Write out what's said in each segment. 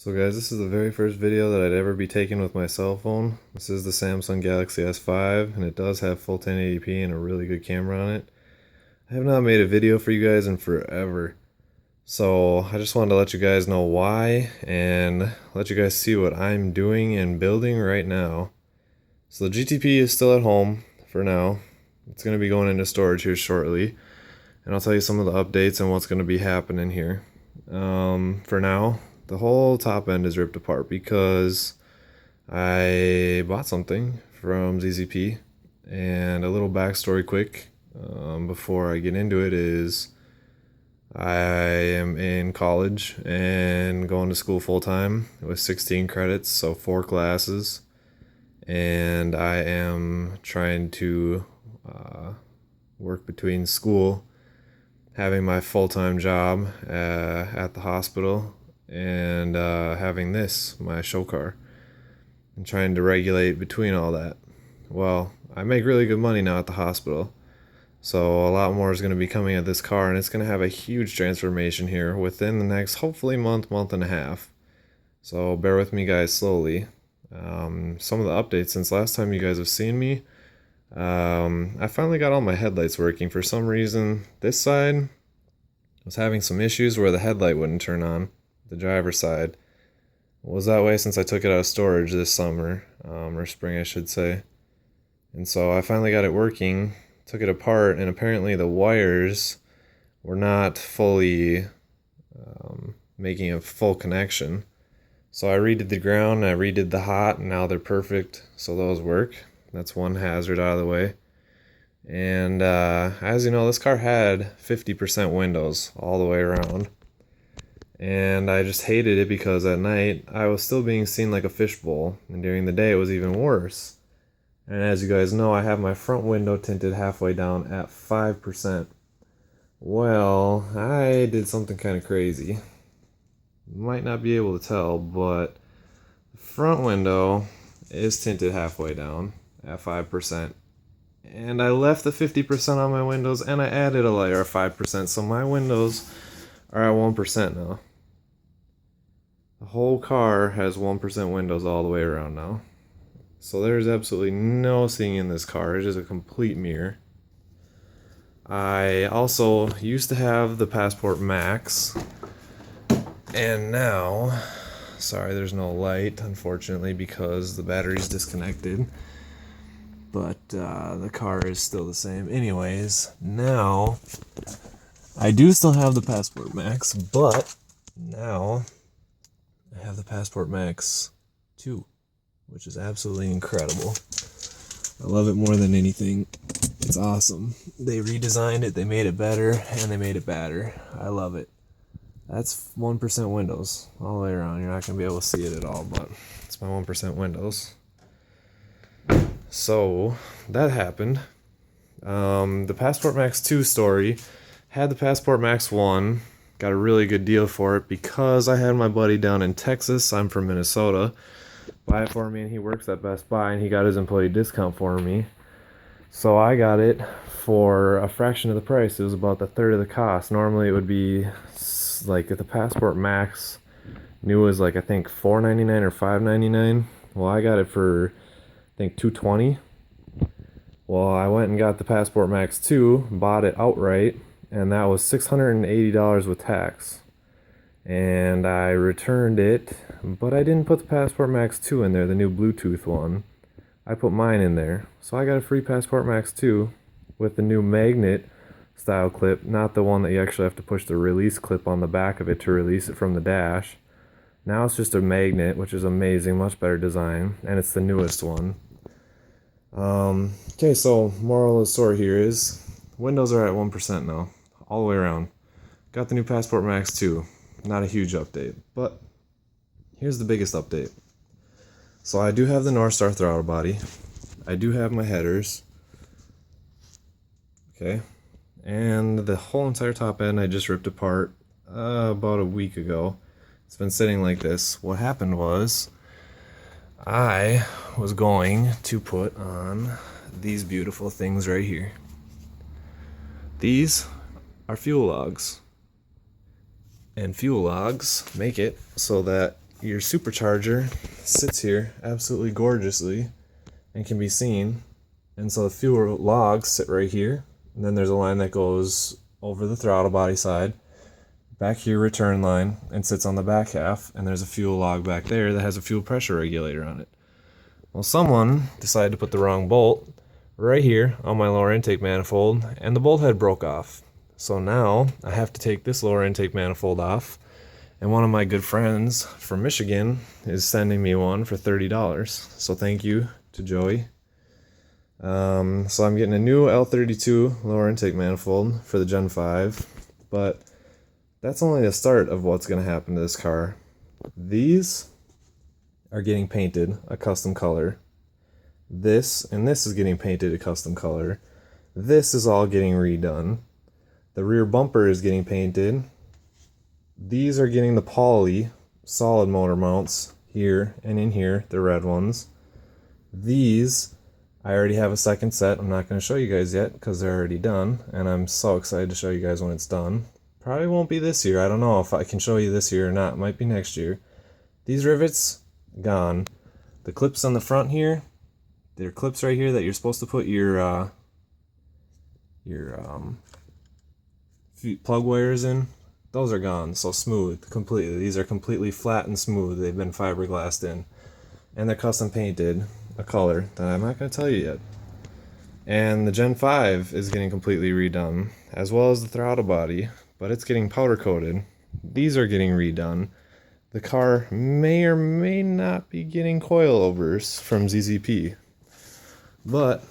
So guys, this is the very first video that I'd ever be taking with my cell phone. This is the Samsung Galaxy S5, and it does have full 1080p and a really good camera on it. I have not made a video for you guys in forever. So I just wanted to let you guys know why, and let you guys see what I'm doing and building right now. So the GTP is still at home for now. It's going to be going into storage here shortly. And I'll tell you some of the updates and what's going to be happening here. For now, the whole top end is ripped apart because I bought something from ZZP. And a little backstory quick before I get into it is I am in college and going to school full time with 16 credits, so 4 classes. And I am trying to work between school, having my full-time job at the hospital, and having this, my show car, and trying to regulate between all that. Well, I make really good money now at the hospital, so a lot more is going to be coming at this car, and it's going to have a huge transformation here within the next, hopefully, month and a half. So bear with me, guys, slowly. Some of the updates since last time you guys have seen me. I finally got all my headlights working. For some reason, this side was having some issues where the headlight wouldn't turn on. The driver's side it was that way since I took it out of storage this summer, or spring I should say. And so I finally got it working, took it apart, and apparently the wires were not fully making a full connection. So I redid the ground, I redid the hot, and now they're perfect, so those work. That's one hazard out of the way. And as you know, this car had 50% windows all the way around. And I just hated it because at night I was still being seen like a fishbowl, and during the day it was even worse. And as you guys know, I have my front window tinted halfway down at 5%. Well, I did something kind of crazy. Might not be able to tell, but the front window is tinted halfway down at 5%. And I left the 50% on my windows, and I added a layer of 5%, so my windows are at 1% now. The whole car has 1% windows all the way around now. So there's absolutely no seeing in this car. It is a complete mirror. I also used to have the Passport Max, and now, sorry there's no light unfortunately because the battery's disconnected, but the car is still the same. Anyways, now I do still have the Passport Max, but now I have the Passport Max 2, which is absolutely incredible. I love it more than anything. It's awesome. They redesigned it, they made it better, and they made it badder. I love it. That's 1% windows all the way around. You're not going to be able to see it at all, but it's my 1% windows. So that happened. The Passport Max 2 story, had the Passport Max 1, got a really good deal for it because I had my buddy down in Texas, I'm from Minnesota, buy it for me, and he works at Best Buy, and he got his employee discount for me. So I got it for a fraction of the price. It was about the third of the cost. Normally it would be like if the Passport Max new was like I think $4.99 or $5.99. Well, I got it for I think $2.20. Well, I went and got the Passport Max 2, bought it outright, and that was $680 with tax. And I returned it, but I didn't put the Passport Max 2 in there, the new Bluetooth one. I put mine in there. So I got a free Passport Max 2 with the new magnet style clip, not the one that you actually have to push the release clip on the back of it to release it from the dash. Now it's just a magnet, which is amazing, much better design, and it's the newest one. Okay, so moral of the story here is windows are at 1% now, all the way around. Got the new Passport Max 2. Not a huge update, but here's the biggest update. So I do have the Northstar throttle body. I do have my headers. Okay. And the whole entire top end I just ripped apart about a week ago. It's been sitting like this. What happened was I was going to put on these beautiful things right here. These are fuel logs. And fuel logs make it so that your supercharger sits here absolutely gorgeously and can be seen. And so the fuel logs sit right here. And then there's a line that goes over the throttle body side, back here return line, and sits on the back half. And there's a fuel log back there that has a fuel pressure regulator on it. Well, someone decided to put the wrong bolt right here on my lower intake manifold, and the bolt head broke off. So now I have to take this lower intake manifold off, and one of my good friends from Michigan is sending me one for $30. So thank you to Joey. So I'm getting a new L32 lower intake manifold for the Gen 5, but that's only the start of what's going to happen to this car. These are getting painted a custom color. This and this is getting painted a custom color. This is all getting redone. The rear bumper is getting painted. These are getting the poly solid motor mounts here and in here, the red ones. These, I already have a second set. I'm not going to show you guys yet because they're already done, and I'm so excited to show you guys when it's done. Probably won't be this year. I don't know if I can show you this year or not. It might be next year. These rivets, gone. The clips on the front here, there are clips right here that you're supposed to put your plug wires in. Those are gone, so smooth completely. These are completely flat and smooth. They've been fiberglassed in, and they're custom painted a color that I'm not going to tell you yet. And the Gen 5 is getting completely redone, as well as the throttle body, but it's getting powder coated. These are getting redone. The car may or may not be getting coilovers from ZZP. But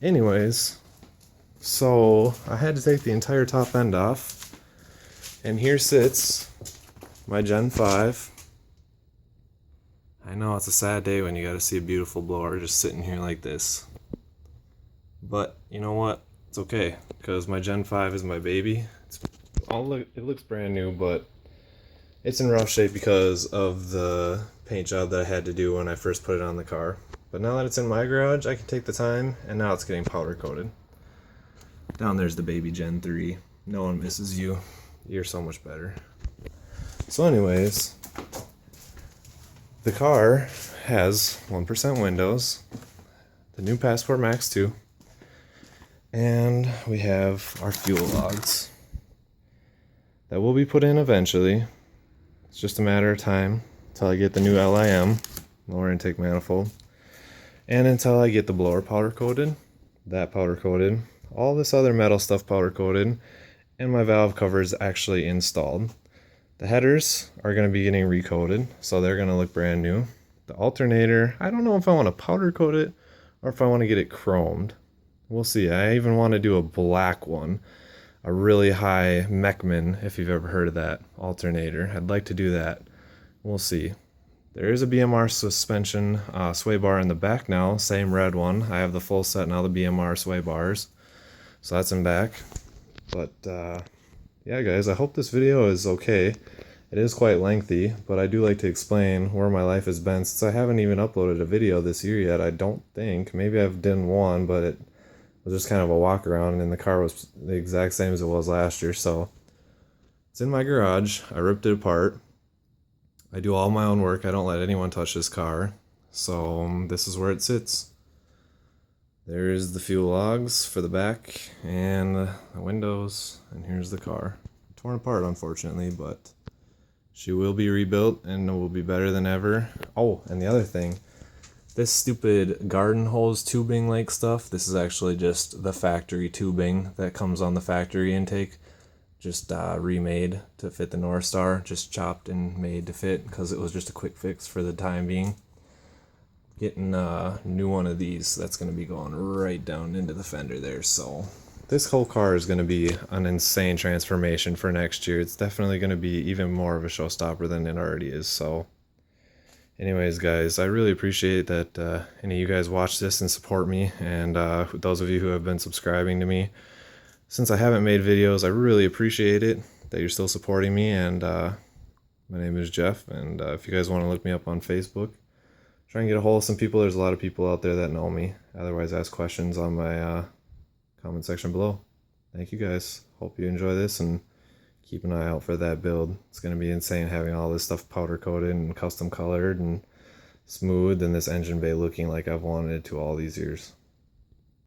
anyways, so I had to take the entire top end off. And here sits my Gen 5. I know it's a sad day when you gotta see a beautiful blower just sitting here like this. But you know what? It's okay, because my Gen 5 is my baby. It looks brand new, but it's in rough shape because of the paint job that I had to do when I first put it on the car. But now that it's in my garage, I can take the time, and now it's getting powder coated. Down there's the baby Gen 3. No one misses you. You're so much better. So anyways, the car has 1% windows, the new Passport Max 2, and we have our fuel logs that will be put in eventually. It's just a matter of time until I get the new LIM, lower intake manifold, and until I get the blower powder coated, that powder coated, all this other metal stuff powder coated, and my valve covers actually installed. The headers are going to be getting recoated, so they're going to look brand new. The alternator, I don't know if I want to powder coat it or if I want to get it chromed. We'll see. I even want to do a black one, a really high Mechman, if you've ever heard of that alternator. I'd like to do that. We'll see. There is a BMR suspension sway bar in the back now, same red one. I have the full set now, the BMR sway bars. So that's in back. But yeah guys, I hope this video is okay. It is quite lengthy, but I do like to explain where my life has been since I haven't even uploaded a video this year yet, I don't think. Maybe I've done one, but it was just kind of a walk around, and the car was the exact same as it was last year. So it's in my garage. I ripped it apart. I do all my own work. I don't let anyone touch this car. So this is where it sits. There's the fuel logs for the back and the windows, and here's the car. Torn apart, unfortunately, but she will be rebuilt and will be better than ever. Oh, and the other thing, this stupid garden hose tubing like stuff, this is actually just the factory tubing that comes on the factory intake. Just remade to fit the North Star, just chopped and made to fit because it was just a quick fix for the time being. Getting a new one of these that's going to be going right down into the fender there. So this whole car is going to be an insane transformation for next year. It's definitely going to be even more of a showstopper than it already is. So anyways guys, I really appreciate that any of you guys watch this and support me, and those of you who have been subscribing to me since I haven't made videos, I really appreciate it that you're still supporting me. And my name is Jeff, and if you guys want to look me up on Facebook, try and get a hold of some people. There's a lot of people out there that know me. Otherwise, ask questions on my comment section below. Thank you guys. Hope you enjoy this and keep an eye out for that build. It's going to be insane having all this stuff powder coated and custom colored and smooth, and this engine bay looking like I've wanted it to all these years.